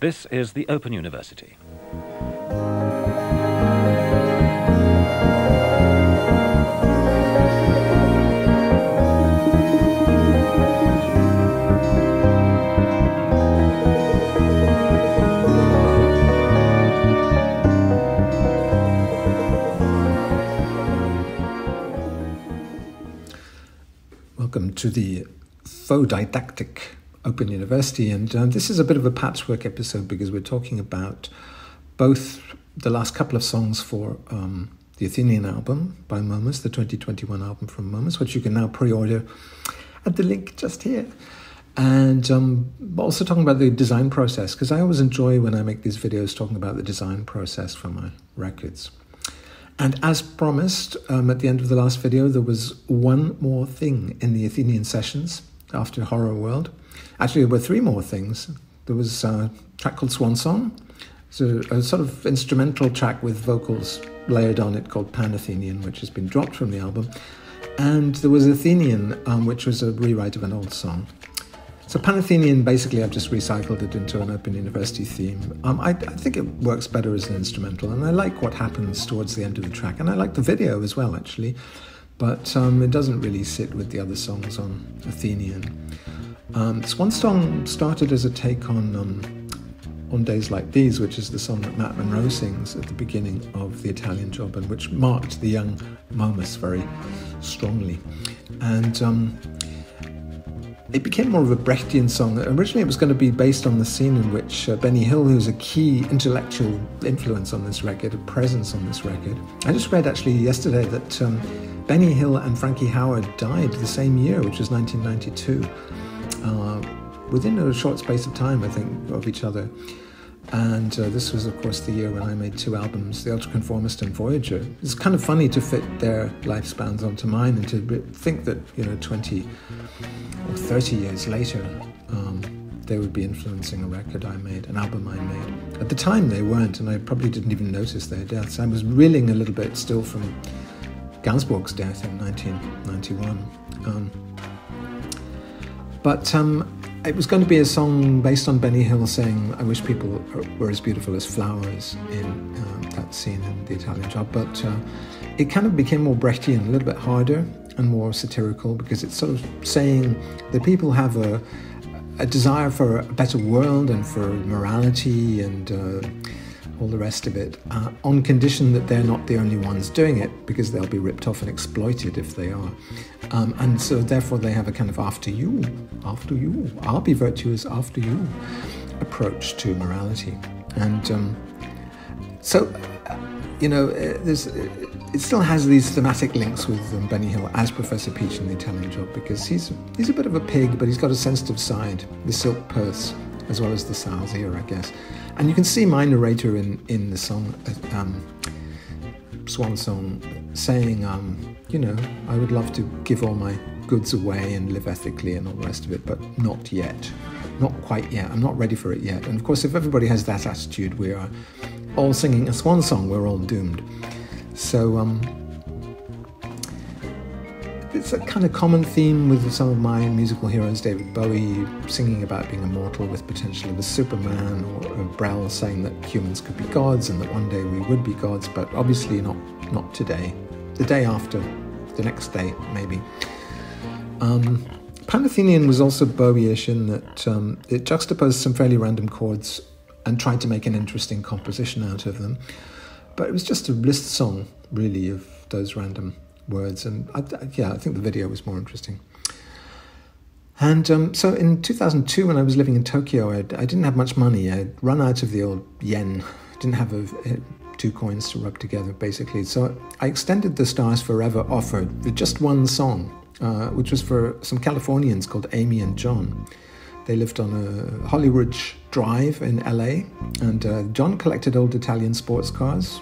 This is the Open University. Welcome to the Faux Didactic Open University, and this is a bit of a patchwork episode because we're talking about both the last couple of songs for the Athenian album by Momus, the 2021 album from Momus, which you can now pre-order at the link just here, and also talking about the design process, because I always enjoy when I make these videos talking about the design process for my records. And as promised, at the end of the last video, there was one more thing in the Athenian sessions after Horror World. Actually, there were three more things. There was a track called Swan Song. It's a sort of instrumental track with vocals layered on it called Pan-Athenian, which has been dropped from the album. And there was Athenian, which was a rewrite of an old song. So Pan-Athenian, basically, I've just recycled it into an Open University theme. I think it works better as an instrumental, and I like what happens towards the end of the track, and I like the video as well, actually, but it doesn't really sit with the other songs on Athenian. Swan Song started as a take on Days Like These, which is the song that Matt Monro sings at the beginning of The Italian Job, and which marked the young Momus very strongly. And it became more of a Brechtian song. Originally, it was going to be based on the scene in which Benny Hill, who's a key intellectual influence on this record, a presence on this record. I just read actually yesterday that Benny Hill and Frankie Howerd died the same year, which was 1992, within a short space of time, I think, of each other. And this was, of course, the year when I made two albums, The Ultraconformist and Voyager. It's kind of funny to fit their lifespans onto mine and to think that, 20 or 30 years later, they would be influencing a record I made, an album I made. At the time, they weren't, and I probably didn't even notice their deaths. I was reeling a little bit still from Gainsbourg's death in 1991. But it was going to be a song based on Benny Hill saying, I wish people were as beautiful as flowers in that scene in The Italian Job. But it kind of became more Brechtian, a little bit harder and more satirical, because it's sort of saying that people have a desire for a better world and for morality and all the rest of it, on condition that they're not the only ones doing it, because they'll be ripped off and exploited if they are. And so therefore they have a kind of after you, I'll be virtuous after you approach to morality. And it still has these thematic links with Benny Hill as Professor Peach in The Italian Job, because he's a bit of a pig, but he's got a sensitive side, the silk purse, as well as the sow's ear, I guess. And you can see my narrator in the song, Swan Song, saying, I would love to give all my goods away and live ethically and all the rest of it, but not yet. Not quite yet. I'm not ready for it yet. And of course, if everybody has that attitude, we are all singing a swan song, we're all doomed. So it's a kind of common theme with some of my musical heroes, David Bowie singing about being immortal with potential of a Superman, or Brel saying that humans could be gods and that one day we would be gods, but obviously not today. The day after, the next day, maybe. Pan-Athenian was also Bowie-ish in that it juxtaposed some fairly random chords and tried to make an interesting composition out of them. But it was just a list song, really, of those random words. And I think the video was more interesting. And so in 2002, when I was living in Tokyo, I didn't have much money. I'd run out of the old yen. Didn't have two coins to rub together, basically. So I extended the Stars Forever offer with just one song, which was for some Californians called Amy and John. They lived on a Hollywood Drive in LA, and John collected old Italian sports cars.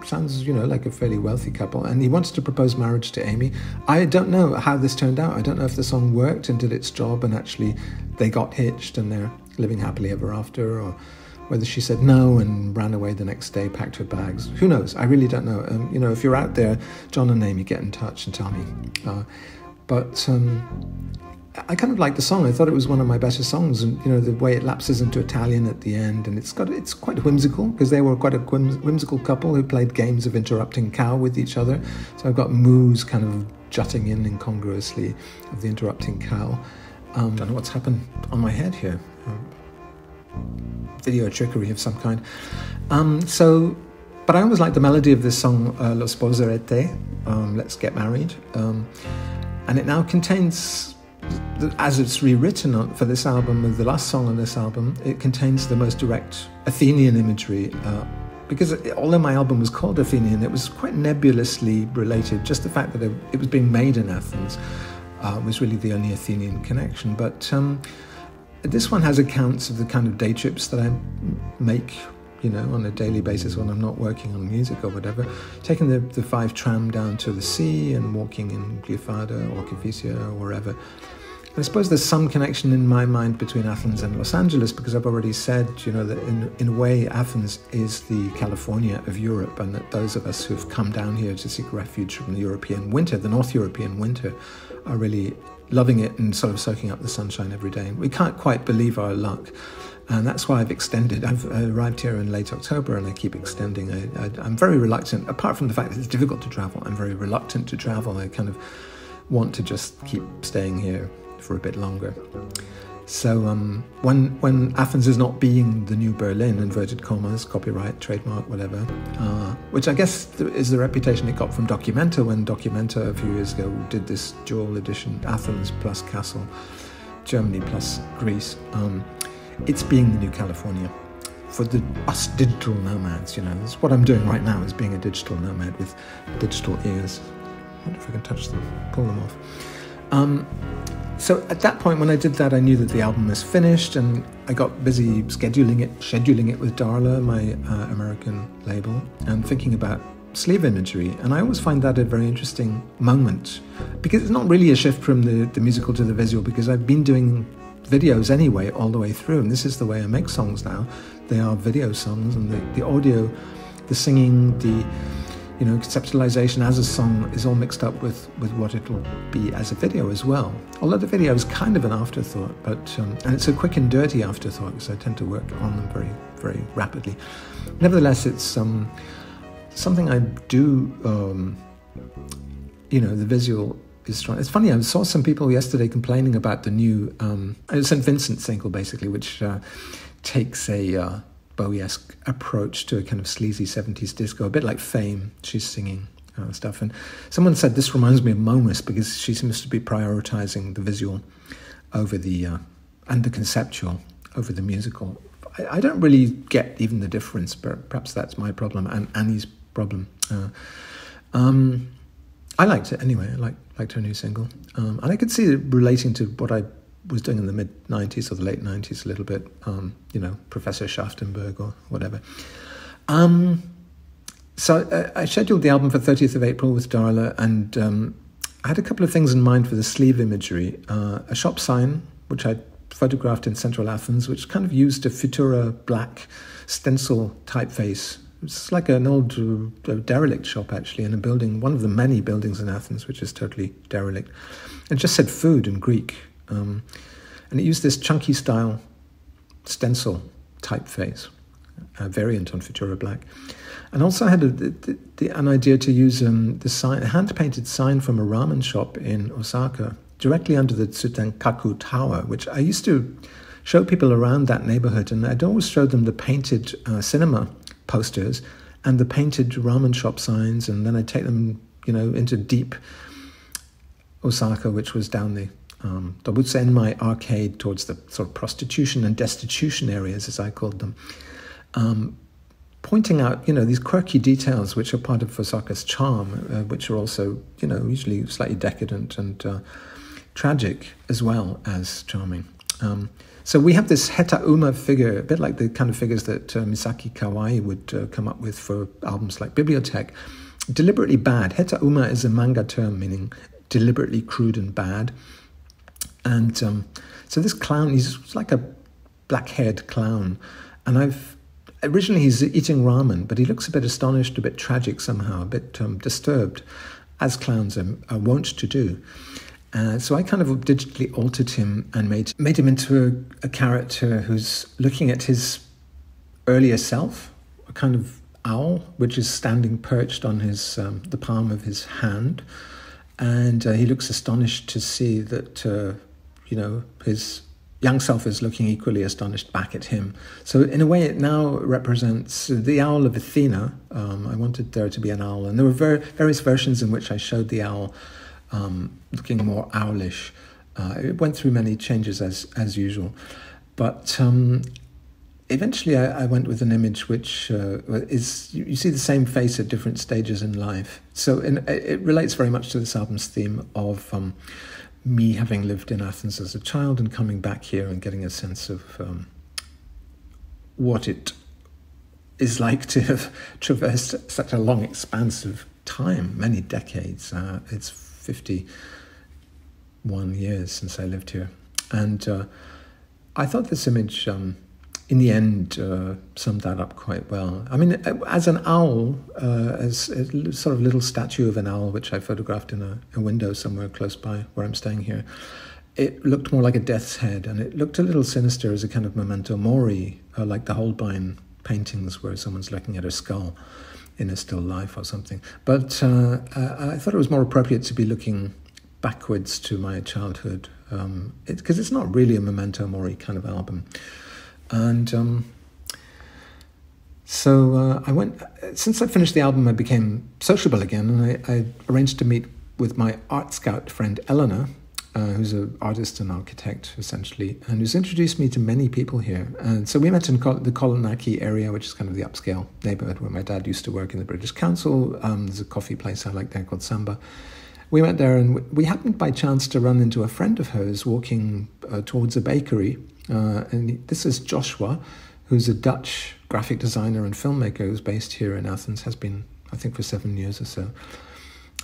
Sounds, like a fairly wealthy couple, and he wanted to propose marriage to Amy. I don't know how this turned out. I don't know if the song worked and did its job and actually they got hitched and they're living happily ever after, or whether she said no and ran away the next day, packed her bags. Who knows? I really don't know. If you're out there, John and Amy, get in touch and tell me. But I kind of liked the song. I thought it was one of my better songs, and the way it lapses into Italian at the end, and it's quite whimsical, because they were quite a whimsical couple who played games of interrupting cow with each other. So I've got moos kind of jutting in incongruously of the interrupting cow. Don't know what's happened on my head here. Video trickery of some kind. But I always liked the melody of this song, Lo sposerete, Let's Get Married. And it now contains, as it's rewritten for this album, the last song on this album, it contains the most direct Athenian imagery. Because although my album was called Athenian, it was quite nebulously related. Just the fact that it was being made in Athens was really the only Athenian connection. But this one has accounts of the kind of day trips that I make, on a daily basis when I'm not working on music or whatever. Taking the 5 tram down to the sea and walking in Glyfada or Kifisia or wherever. I suppose there's some connection in my mind between Athens and Los Angeles, because I've already said, that in a way Athens is the California of Europe, and that those of us who've come down here to seek refuge from the European winter, the North European winter, are really loving it and sort of soaking up the sunshine every day. We can't quite believe our luck. And that's why I've extended. I've arrived here in late October, and I keep extending. I'm very reluctant, apart from the fact that it's difficult to travel, I'm very reluctant to travel. I kind of want to just keep staying here for a bit longer. So when Athens is not being the new Berlin, inverted commas, copyright, trademark, whatever, which I guess is the reputation it got from Documenta, when Documenta a few years ago did this dual edition, Athens plus Kassel, Germany plus Greece. It's being the new California for us digital nomads. That's what I'm doing right now, is being a digital nomad with digital ears. I wonder if I can touch them, pull them off. So at that point, when I did that, I knew that the album was finished, and I got busy scheduling it with Darla, my American label, and thinking about sleeve imagery. And I always find that a very interesting moment, because it's not really a shift from the musical to the visual, because I've been doing videos anyway all the way through, and this is the way I make songs now. They are video songs, and the audio, the singing, the conceptualization as a song is all mixed up with what it'll be as a video as well. Although the video is kind of an afterthought, but and it's a quick and dirty afterthought, because I tend to work on them very, very rapidly. Nevertheless, it's something I do. The visual is strong. It's funny, I saw some people yesterday complaining about the new St. Vincent single, basically, which takes a Bowie-esque approach to a kind of sleazy 70s disco, a bit like Fame. She's singing stuff. And someone said this reminds me of Momus, because she seems to be prioritizing the visual over and the conceptual over the musical. I don't really get even the difference, but perhaps that's my problem and Annie's problem. I liked it anyway. I liked her new single. And I could see it relating to what I was doing in the mid-90s or the late 90s a little bit, Professor Schaftenberg or whatever. So I scheduled the album for 30th of April with Darla, and I had a couple of things in mind for the sleeve imagery. A shop sign, which I photographed in central Athens, which kind of used a Futura black stencil typeface. It's like an old derelict shop, actually, in a building, one of the many buildings in Athens, which is totally derelict. It just said food in Greek. And it used this chunky style stencil typeface, a variant on Futura Black. And also I had an idea to use a hand-painted sign from a ramen shop in Osaka, directly under the Tsutenkaku Tower, which I used to show people around that neighborhood, and I'd always show them the painted cinema posters and the painted ramen shop signs, and then I'd take them, into deep Osaka, which was down the Dobusenmai arcade towards the sort of prostitution and destitution areas, as I called them, pointing out, these quirky details which are part of Osaka's charm, which are also, usually slightly decadent and tragic as well as charming. So we have this Heta Uma figure, a bit like the kind of figures that Misaki Kawai would come up with for albums like Bibliothèque. Deliberately bad. Heta Uma is a manga term meaning deliberately crude and bad. And so this clown, he's like a black-haired clown. And originally he's eating ramen, but he looks a bit astonished, a bit tragic somehow, a bit disturbed, as clowns are wont to do. So I kind of digitally altered him and made him into a character who's looking at his earlier self, a kind of owl, which is standing perched on his the palm of his hand. And he looks astonished to see that, his young self is looking equally astonished back at him. So in a way, it now represents the owl of Athena. I wanted there to be an owl. And there were various versions in which I showed the owl looking more owlish. It went through many changes as usual. But eventually I went with an image which is, you see the same face at different stages in life. So it relates very much to this album's theme of me having lived in Athens as a child and coming back here and getting a sense of what it is like to have traversed such a long expanse of time, many decades. It's 51 years since I lived here. And I thought this image, in the end, summed that up quite well. I mean, as an owl, as a sort of little statue of an owl, which I photographed in a window somewhere close by where I'm staying here, it looked more like a death's head, and it looked a little sinister as a kind of memento mori, like the Holbein paintings where someone's looking at a skull in a still life or something. But I thought it was more appropriate to be looking backwards to my childhood, because it's not really a memento mori kind of album. And so I went, since I finished the album, I became sociable again, and I arranged to meet with my art scout friend Eleanor, who's an artist and architect, essentially, and who's introduced me to many people here. And so we met in the Kolonaki area, which is kind of the upscale neighborhood where my dad used to work in the British Council. There's a coffee place I like there called Samba. We went there, and we happened by chance to run into a friend of hers walking towards a bakery. And this is Joshua, who's a Dutch graphic designer and filmmaker who's based here in Athens, has been, I think, for 7 years or so.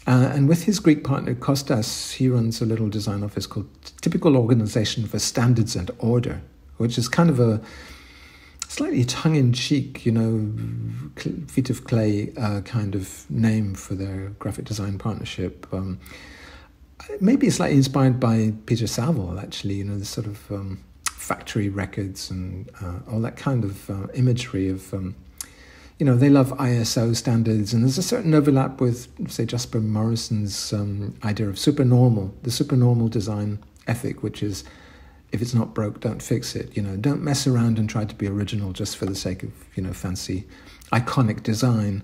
And with his Greek partner, Kostas, he runs a little design office called Typical Organization for Standards and Order, which is kind of a slightly tongue-in-cheek, feet of clay kind of name for their graphic design partnership. Maybe slightly inspired by Peter Saville, actually, this sort of factory records and all that kind of imagery of, they love ISO standards, and there's a certain overlap with, say, Jasper Morrison's idea of supernormal, the supernormal design ethic, which is, if it's not broke, don't fix it. Don't mess around and try to be original just for the sake of, fancy, iconic design.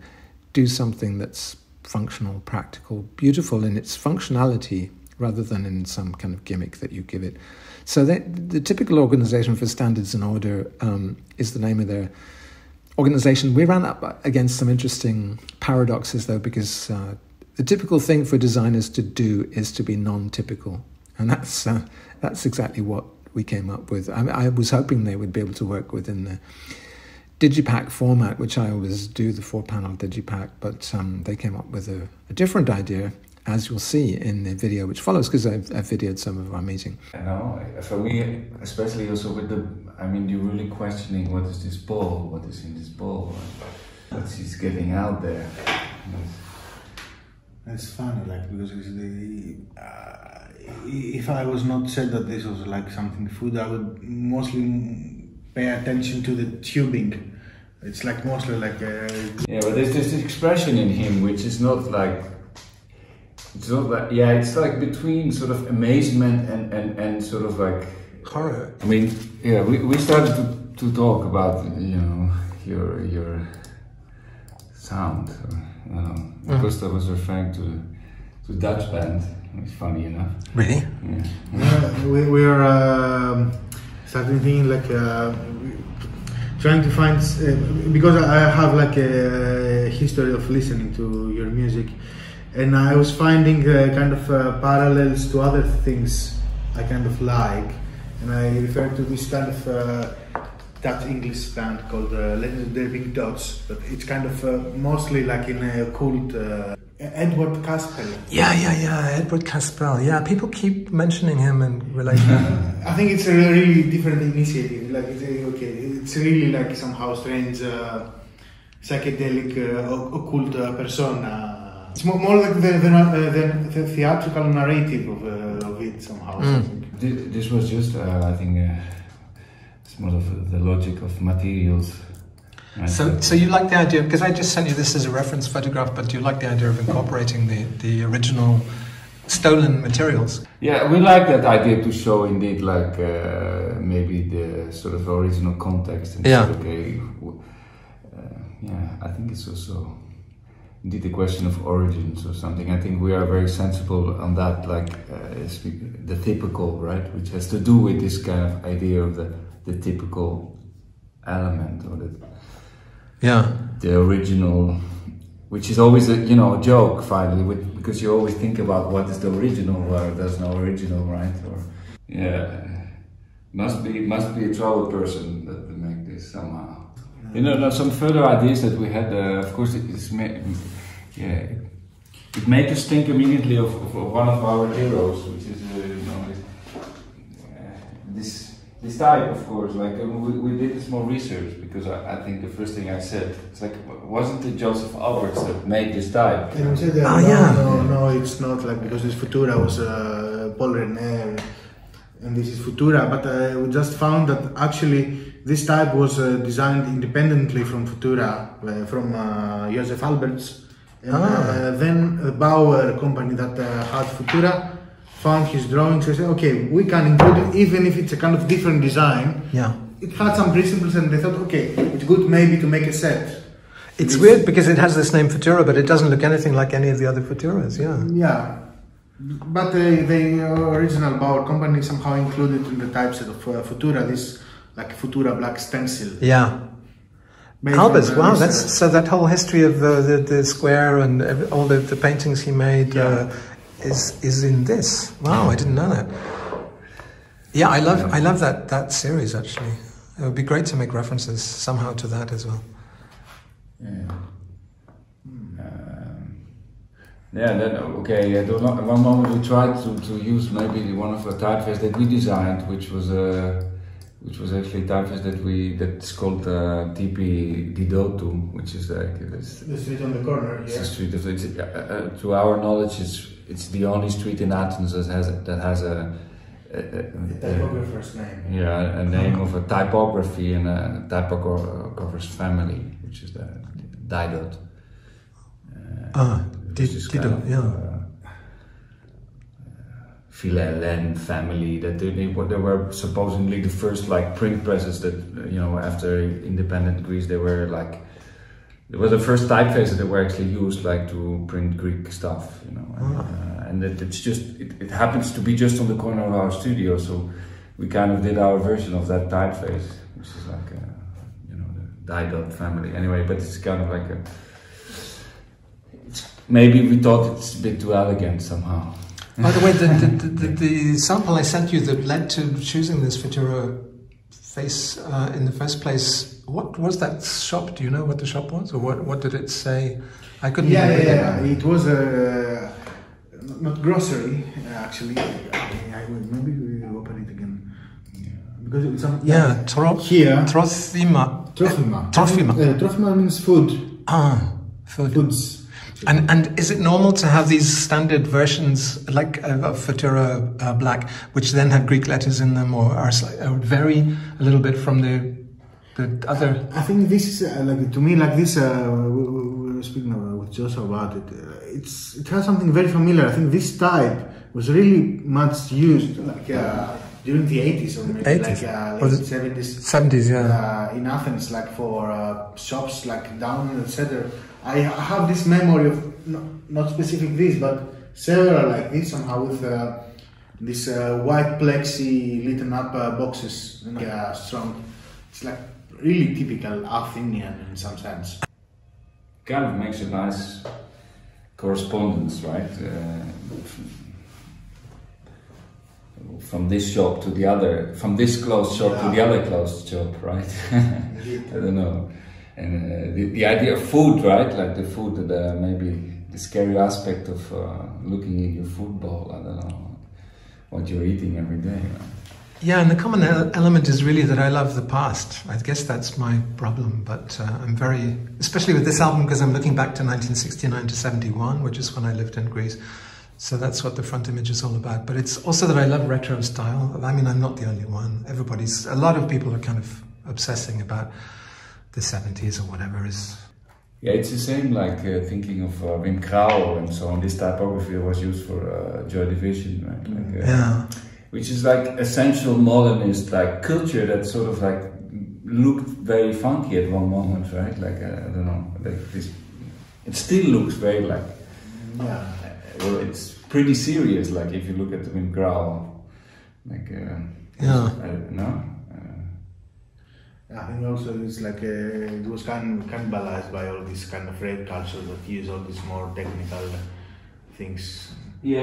Do something that's functional, practical, beautiful in its functionality, rather than in some kind of gimmick that you give it. So the Typical Organization for Standards and Order is the name of their organization. We ran up against some interesting paradoxes, though, because the typical thing for designers to do is to be non-typical. And that's exactly what we came up with. I was hoping they would be able to work within the Digipack format, which I always do, the 4-panel Digipack, but they came up with a different idea, as you'll see in the video which follows, because I've videoed some of our meeting. For me, especially also with you're really questioning what is this ball, what is in this ball, what she's getting out there. It's funny, because if I was not said that this was something food, I would mostly pay attention to the tubing. It's mostly yeah, but there's this expression in him which is not it's between sort of amazement and sort of horror. We started to talk about your sound. Costa was referring to Dutch band. It's funny enough. Really? Yeah. We are starting thinking trying to find because I have a history of listening to your music, and I was finding kind of parallels to other things I kind of like, and I refer to this kind of Dutch English band called Legendary Pink Dots, but it's kind of mostly in a cult. Edward Caspel. Yeah, Edward Caspel. Yeah, people keep mentioning him and relating him. I think it's a really different initiative. It's really somehow strange, psychedelic, occult persona. It's more like the theatrical narrative of it somehow. This was just, I think, it's more of the logic of materials. Right? So you like the idea, because I just sent you this as a reference photograph, but do you like the idea of incorporating the original stolen materials? Yeah, we like that idea to show indeed like maybe the sort of original context. And yeah. Okay, yeah, I think it's also indeed a question of origins or something. I think we are very sensible on that, like the typical, right, which has to do with this kind of idea of the typical element or the original, which is always a joke finally, because you always think about what is the original, where there's no original, right? Or must be a troubled person that would make this somehow. Some further ideas that we had. Of course, it made us think immediately of one of our heroes, which is this type, of course. Like we did this more research, because I think the first thing I said, it's like, wasn't it Joseph Alberts that made this type? And we said no, it's not, like, because this Futura was Paul Rene, and this is Futura, but we just found that actually this type was designed independently from Futura, from Joseph Alberts. And then the Bauer company that had Futura found his drawings and said, okay, we can include it even if it's a kind of different design. Yeah. It had some principles, and they thought, okay, it's good maybe to make a set. It's weird because it has this name Futura, but it doesn't look anything like any of the other Futuras, Yeah. But the original Bauer company somehow included in the typeset of Futura this like Futura black stencil. Yeah. Alberts, wow, so that whole history of the square and all the paintings he made is in this. Wow, I didn't know that. Yeah, I love that series actually. It would be great to make references somehow to that as well. One moment we tried to use maybe one of the typefaces that we designed, which was actually a typeface that's called TP Didotu, which is like the street on the corner. It's a street to our knowledge, it's the only street in Athens that has a typographer's name. Yeah, a name of a typography and a typographer's family, which is the Didot. Didot, Philhellene family, that they were supposedly the first like print presses that after independent Greece they were like, it was the first typefaces that were actually used like to print Greek stuff, and it happens to be just on the corner of our studio, so we kind of did our version of that typeface, which is like the Didot family anyway, but it's kind of like maybe we thought it's a bit too elegant somehow. By the way, the sample I sent you that led to choosing this Futura face in the first place, what was that shop? Do you know what the shop was, or what did it say? I couldn't. Yeah. It was not grocery actually. Maybe we open it again because it's some Trofima means food. Food. Foods. And is it normal to have these standard versions like of Futura Black, which then have Greek letters in them, or vary a little bit from the other? I think this is to me like this. We were speaking with Joshua about it. It has something very familiar. I think this type was really much used during the 80s or maybe 80s. Late 70s, in Athens, like for shops like down etc. I have this memory of not specific this, but several like this somehow with this white plexi lit up boxes, strong. It's like really typical Athenian in some sense. Kind of makes a nice correspondence, right? From this shop to the other, from this closed shop to the other closed shop, right? I don't know. And the idea of food, right? Like the food, maybe the scary aspect of looking at your food bowl. I don't know what you're eating every day. Right? Yeah, and the common element is really that I love the past. I guess that's my problem, but I'm especially with this album, because I'm looking back to 1969 to 71, which is when I lived in Greece. So that's what the front image is all about. But it's also that I love retro style. I mean, I'm not the only one. A lot of people are kind of obsessing about the 70s or whatever is. Yeah, it's the same like thinking of Wim Krauw and so on. This typography was used for Joy Division, right? Like, yeah. Which is like essential modernist like culture that sort of like looked very funky at one moment, right? Like I don't know, like this. It still looks very like. Yeah. Well, it's pretty serious. Like if you look at Wim Krauw, like no. I think also it's like it was cannibalized by all this kind of rave culture that use all these more technical things. Yeah.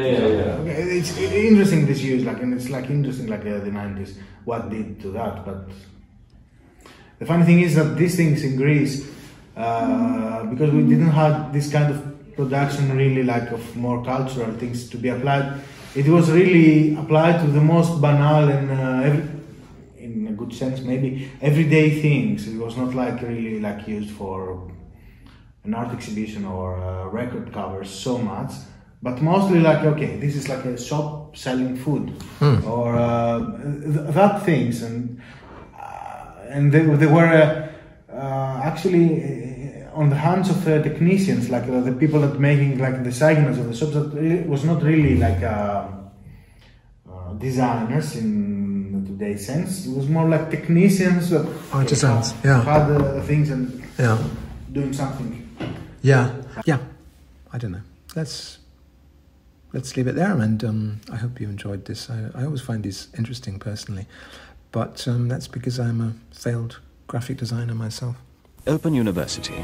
Okay, it's interesting this use, like, and it's like interesting, like the 90s, what did to that. But the funny thing is that these things in Greece, because we didn't have this kind of production really, like of more cultural things to be applied. It was really applied to the most banal and in a good sense, maybe everyday things. It was not like really like used for an art exhibition or record covers so much. But mostly like, okay, this is like a shop selling food or that things, and they were actually on the hands of technicians, like the people that making like the signage of the shops. That was not really like designers in today's sense. It was more like technicians that artisans, had things and doing something. Yeah. I don't know. Let's leave it there, and I hope you enjoyed this. I always find these interesting personally, but that's because I'm a failed graphic designer myself. Open University.